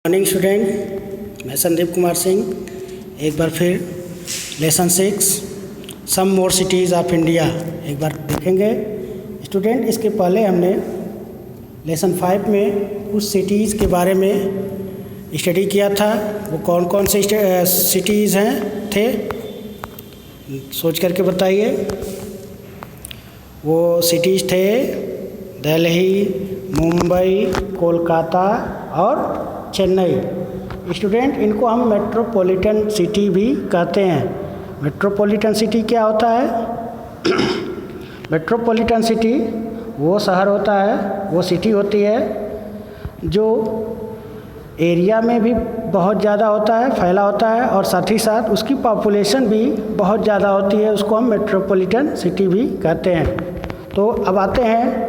Morning student, मैं संदीप कुमार सिंह एक बार फिर lesson 6 some more cities of India एक बार देखेंगे। स्टूडेंट, इसके पहले हमने लेसन 5 में कुछ सिटीज़ के बारे में स्टडी किया था। वो कौन कौन से सिटीज़ हैं थे, सोच करके बताइए। वो सिटीज़ थे दिल्ली, मुंबई, कोलकाता और चेन्नई। स्टूडेंट, इनको हम मेट्रोपॉलिटन सिटी भी कहते हैं। मेट्रोपॉलिटन सिटी क्या होता है? मेट्रोपॉलिटन सिटी वो शहर होता है, वो सिटी होती है जो एरिया में भी बहुत ज़्यादा होता है, फैला होता है, और साथ ही साथ उसकी पॉपुलेशन भी बहुत ज़्यादा होती है। उसको हम मेट्रोपॉलिटन सिटी भी कहते हैं। तो अब आते हैं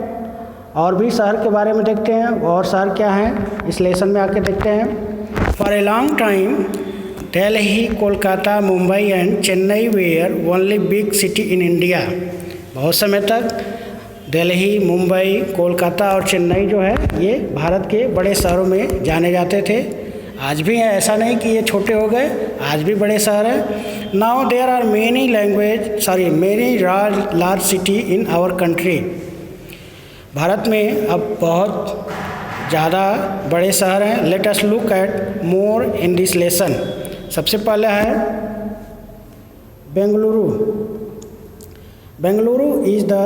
और भी शहर के बारे में देखते हैं। और शहर क्या हैं इस लेसन में आके देखते हैं। For a long time Delhi, Kolkata, Mumbai and Chennai were only big city in India. बहुत समय तक दिल्ली, मुंबई, कोलकाता और चेन्नई जो है ये भारत के बड़े शहरों में जाने जाते थे। आज भी है, ऐसा नहीं कि ये छोटे हो गए, आज भी बड़े शहर हैं। Now there are many large city in our country. Bharat में अब बहुत ज़्यादा बड़े शहर हैं। Let us look at more in this lesson. सबसे पहले है Bengaluru. Bengaluru is the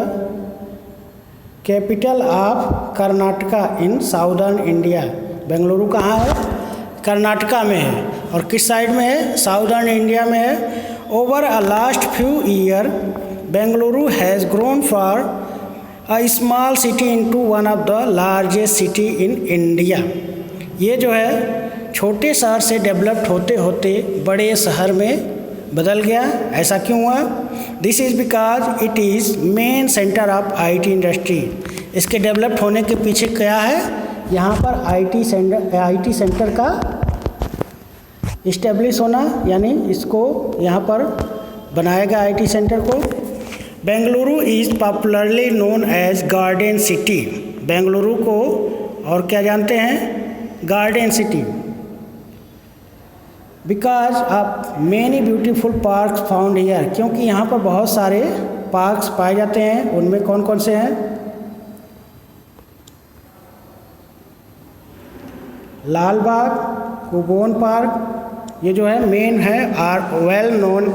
capital of Karnataka in southern India. Bengaluru कहाँ है? कर्नाटका में है। और किस साइड में है? साउदर्न इंडिया में है। Over a last few year Bengaluru has grown for a small city into one of the largest city in India। ये जो है छोटे शहर से डेवलप्ड होते होते बड़े शहर में बदल गया। ऐसा क्यों हुआ? This is because it is main centre of IT industry. इसके डेवलप्ड होने के पीछे क्या है? यहाँ पर IT सेंटर का इस्टेब्लिश होना, यानी इसको यहाँ पर बनाया गया IT सेंटर को। Bengaluru is popularly known as garden city. Bengaluru को और क्या जानते हैं? Garden city. Because of many beautiful parks found here. क्योंकि यहाँ पर बहुत सारे पार्क्स पाए जाते हैं। उनमें कौन कौन से हैं? लाल बाग, कुबोन पार्क, ये जो है मेन है, are well known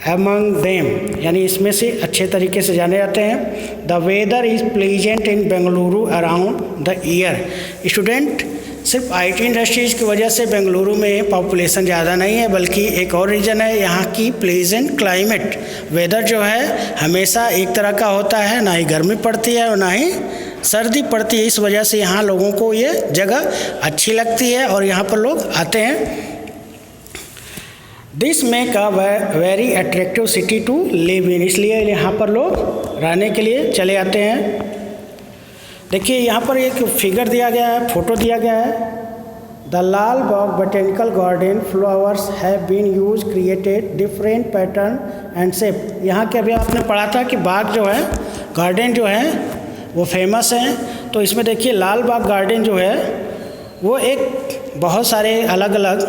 among them, यानी इसमें से अच्छे तरीके से जाने जाते हैं। The weather is pleasant in Bengaluru around the year. Student, सिर्फ IT इंडस्ट्रीज़ की वजह से बेंगलुरु में पॉपुलेशन ज़्यादा नहीं है, बल्कि एक और रीज़न है यहाँ की प्लीजेंट क्लाइमेट। वेदर जो है हमेशा एक तरह का होता है, ना ही गर्मी पड़ती है और ना ही सर्दी पड़ती है। इस वजह से यहाँ लोगों को ये जगह अच्छी लगती है और यहाँ पर लोग आते हैं। This make a very attractive city to live in. इसलिए यहाँ पर लोग रहने के लिए चले आते हैं। देखिए यहाँ पर एक फिगर दिया गया है, फोटो दिया गया है। The Lal Bagh botanical garden flowers have been use created different pattern and shape. यहाँ के अभी आपने पढ़ा था कि बाग जो है, गार्डन जो है वो फेमस हैं। तो इसमें देखिए लाल बाग गार्डन जो है वो एक बहुत सारे अलग अलग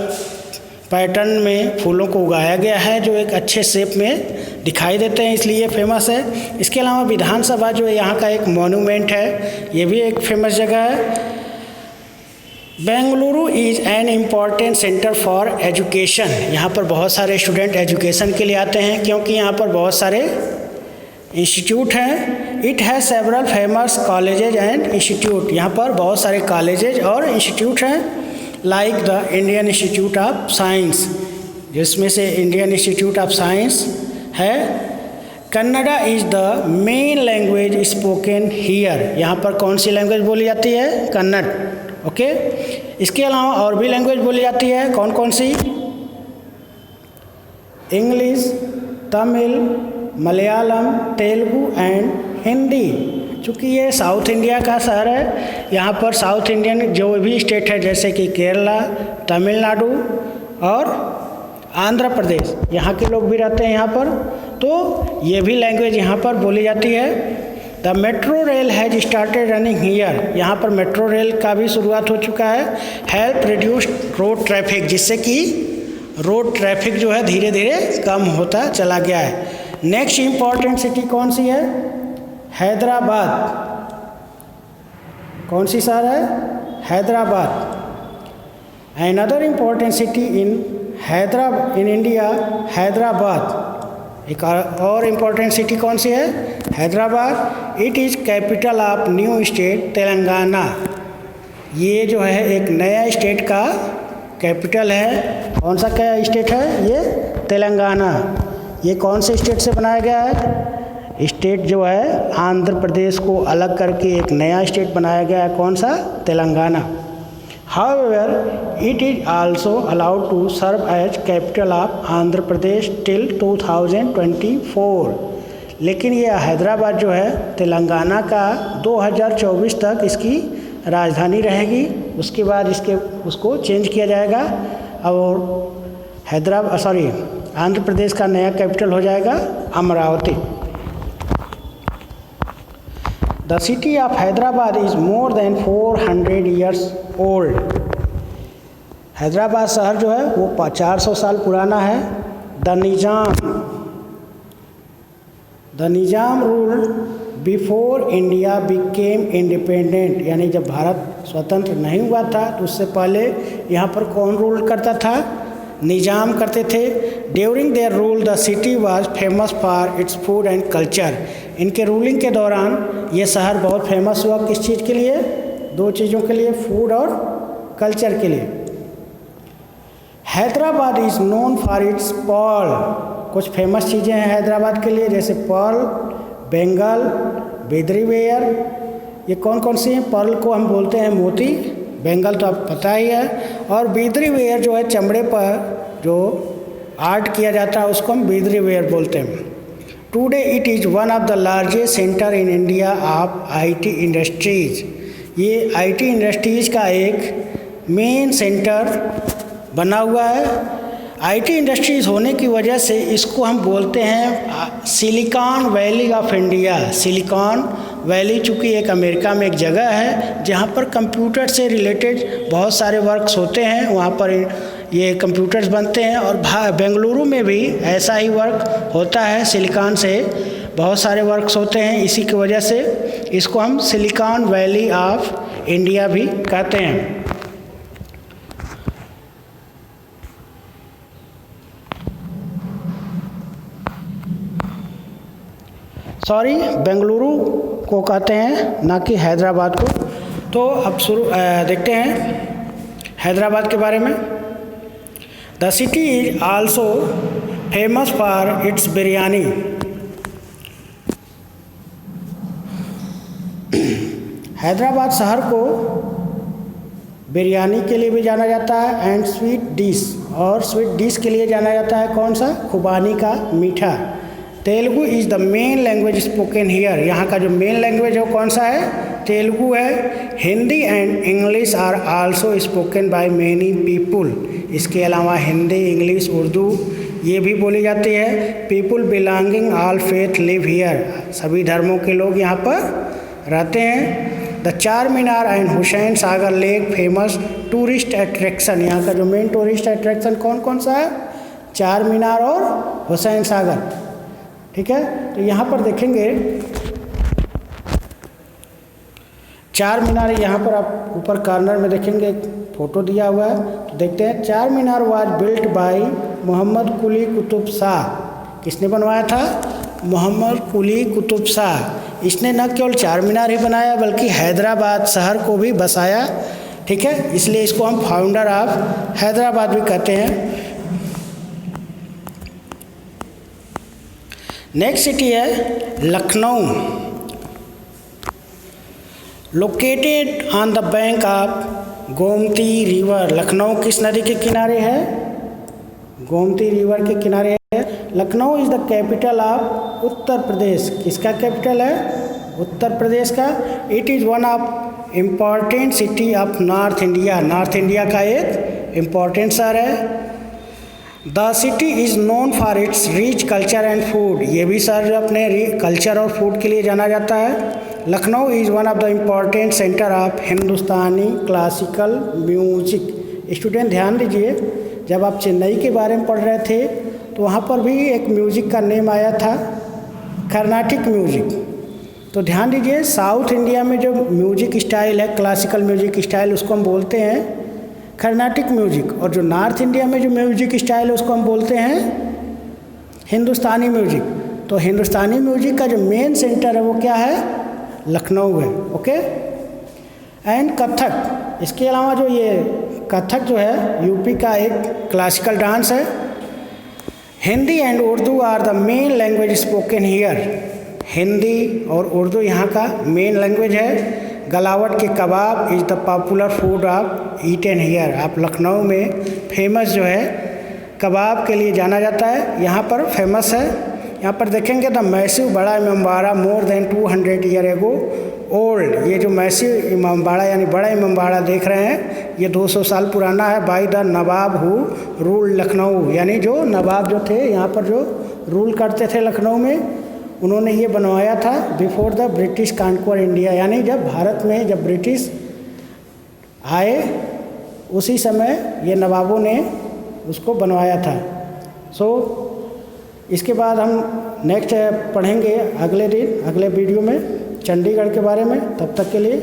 पैटर्न में फूलों को उगाया गया है जो एक अच्छे शेप में दिखाई देते हैं, इसलिए फेमस है। इसके अलावा विधानसभा जो है यहाँ का एक मॉन्यूमेंट है, ये भी एक फेमस जगह है। Bengaluru is an important centre for education. यहाँ पर बहुत सारे स्टूडेंट एजुकेशन के लिए आते हैं क्योंकि यहाँ पर बहुत सारे इंस्टीट्यूट हैं। It has several famous colleges and institute. यहाँ पर बहुत सारे कॉलेजेज और इंस्टीट्यूट हैं, like the Indian institute of science, जिसमें से इंडियन इंस्टीट्यूट ऑफ साइंस है। Kannada is the main language spoken here. यहाँ पर कौन सी लैंग्वेज बोली जाती है? कन्नड़। ओके। इसके अलावा और भी लैंग्वेज बोली जाती है। कौन कौन सी? English, Tamil, Malayalam, Telugu and Hindi. चूँकि ये साउथ इंडिया का शहर है, यहाँ पर साउथ इंडियन जो भी स्टेट है जैसे कि केरला, तमिलनाडु और आंध्र प्रदेश, यहाँ के लोग भी रहते हैं यहाँ पर। तो ये भी लैंग्वेज यहाँ पर बोली जाती है। The metro rail has started running here, यहाँ पर मेट्रो रेल का भी शुरुआत हो चुका है। हेल्प रिड्यूस रोड ट्रैफिक, जिससे कि रोड ट्रैफिक जो है धीरे धीरे कम होता चला गया है। नेक्स्ट इम्पॉर्टेंट सिटी कौन सी है? हैदराबाद। कौन सी शहर है? Hyderabad. Another important city in India, Hyderabad. एक और इम्पॉर्टेंट सिटी कौन सी है? Hyderabad. It is capital of new state Telangana. ये जो है एक नया स्टेट का कैपिटल है। कौन सा क्या स्टेट है? ये तेलंगाना। ये कौन से स्टेट से बनाया गया है? स्टेट जो है आंध्र प्रदेश को अलग करके एक नया स्टेट बनाया गया है। कौन सा? Telangana. However, it is also allowed to serve as capital of Andhra Pradesh till 2024। लेकिन ये हैदराबाद जो है तेलंगाना का 2024 तक इसकी राजधानी रहेगी। उसके बाद उसको चेंज किया जाएगा और आंध्र प्रदेश का नया कैपिटल हो जाएगा Amravati. The city of Hyderabad is more than 400 years old. Hyderabad शहर जो है वो 400 साल पुराना है। The Nizam rule before India became independent, यानी जब भारत स्वतंत्र नहीं हुआ था तो उससे पहले यहाँ पर कौन रूल करता था? निज़ाम करते थे। During their rule the city was famous for its food and culture. इनके रूलिंग के दौरान ये शहर बहुत फेमस हुआ। किस चीज़ के लिए? दो चीज़ों के लिए, फूड और कल्चर के लिए। Hyderabad is known for its pearl. कुछ फेमस चीज़ें हैं हैदराबाद के लिए, जैसे पर्ल, बेंगल, बिदरी वेयर। ये कौन कौन सी हैं? पर्ल को हम बोलते हैं मोती, बेंगल तो आप पता ही है, और बिदरी वेयर जो है चमड़े पर जो आर्ट किया जाता है उसको हम बिदरी वेयर बोलते हैं। Today it is one of the largest centre in India of IT industries. ये आईटी इंडस्ट्रीज़ का एक मेन सेंटर बना हुआ है। आईटी इंडस्ट्रीज़ होने की वजह से इसको हम बोलते हैं silicon valley of India. Silicon valley चूँकि एक अमेरिका में एक जगह है जहाँ पर कंप्यूटर से रिलेटेड बहुत सारे वर्क्स होते हैं, वहाँ पर ये कंप्यूटर्स बनते हैं। और बेंगलुरु में भी ऐसा ही वर्क होता है, सिलिकॉन से बहुत सारे वर्क्स होते हैं। इसी की वजह से इसको हम सिलिकॉन वैली ऑफ इंडिया भी कहते हैं। सॉरी, बेंगलुरु को कहते हैं, ना कि हैदराबाद को। तो अब देखते हैं हैदराबाद के बारे में। The city is also famous for its biryani. Hyderabad शहर को बिरयानी के लिए भी जाना जाता है एंड स्वीट डिश, और स्वीट डिश के लिए जाना जाता है कौन सा? खुबानी का मीठा। Telugu is the main language spoken here. यहाँ का जो मेन लैंग्वेज है वो कौन सा है? तेलुगु है। Hindi and English are also spoken by many people. इसके अलावा हिंदी, इंग्लिश, उर्दू ये भी बोली जाती है। People belonging all faith live here. सभी धर्मों के लोग यहाँ पर रहते हैं। The Charminar and Hussain Sagar lake famous tourist attraction. यहाँ का जो मेन टूरिस्ट अट्रैक्शन कौन कौन सा है? चार मीनार और हुसैन सागर। ठीक है, तो यहाँ पर देखेंगे चार मीनार। यहाँ पर आप ऊपर कॉर्नर में देखेंगे एक फ़ोटो दिया हुआ है, तो देखते हैं। चार मीनार वाज बिल्ट बाय मोहम्मद कुली कुतुब शाह। किसने बनवाया था? मोहम्मद कुली कुतुब शाह। इसने न केवल चार मीनार ही बनाया बल्कि हैदराबाद शहर को भी बसाया। ठीक है, इसलिए इसको हम फाउंडर ऑफ हैदराबाद भी कहते हैं। नेक्स्ट सिटी है Lucknow. Located on the bank of Gomti river. Lucknow किस नदी के किनारे है? गोमती रिवर के किनारे है। Lucknow is the capital of Uttar Pradesh. किसका कैपिटल है? उत्तर प्रदेश का। It is one of important city of north India. North India का एक इम्पॉर्टेंट शहर है। The city is known for its rich culture and food, ये भी सर अपने कल्चर और फूड के लिए जाना जाता है। Lucknow is one of the important centre of Hindustani classical music. Student ध्यान दीजिए, जब आप चेन्नई के बारे में पढ़ रहे थे तो वहाँ पर भी एक म्यूज़िक का नेम आया था कर्नाटिक म्यूज़िक। तो ध्यान दीजिए, साउथ इंडिया में जो म्यूज़िक स्टाइल है क्लासिकल म्यूज़िक स्टाइल, उसको हम बोलते हैं कर्नाटिक म्यूजिक, और जो नॉर्थ इंडिया में जो म्यूजिक स्टाइल है उसको हम बोलते हैं हिंदुस्तानी म्यूजिक। तो हिंदुस्तानी म्यूजिक का जो मेन सेंटर है वो क्या है, लखनऊ है। ओके। एंड कथक, इसके अलावा जो ये कथक जो है यूपी का एक क्लासिकल डांस है। Hindi and Urdu are the main language spoken here, Hindi और उर्दू यहाँ का मेन लैंग्वेज है। गलावट के kebab is the popular food of eaten here, आप लखनऊ में फेमस जो है कबाब के लिए जाना जाता है, यहाँ पर फेमस है। यहाँ पर देखेंगे द मैसिव बड़ा Imambara more than 200 year ago old, ये जो मैसिव इमामबाड़ा यानी बड़ा इमामबाड़ा देख रहे हैं ये 200 साल पुराना है। By the Nawab who rule Lucknow, यानी जो नवाब जो थे यहाँ पर जो रूल करते थे लखनऊ में, उन्होंने ये बनवाया था before the British conquer India, यानी जब भारत में जब ब्रिटिश आए उसी समय ये नवाबों ने उसको बनवाया था। सो इसके बाद हम नेक्स्ट पढ़ेंगे अगले दिन अगले वीडियो में चंडीगढ़ के बारे में। तब तक के लिए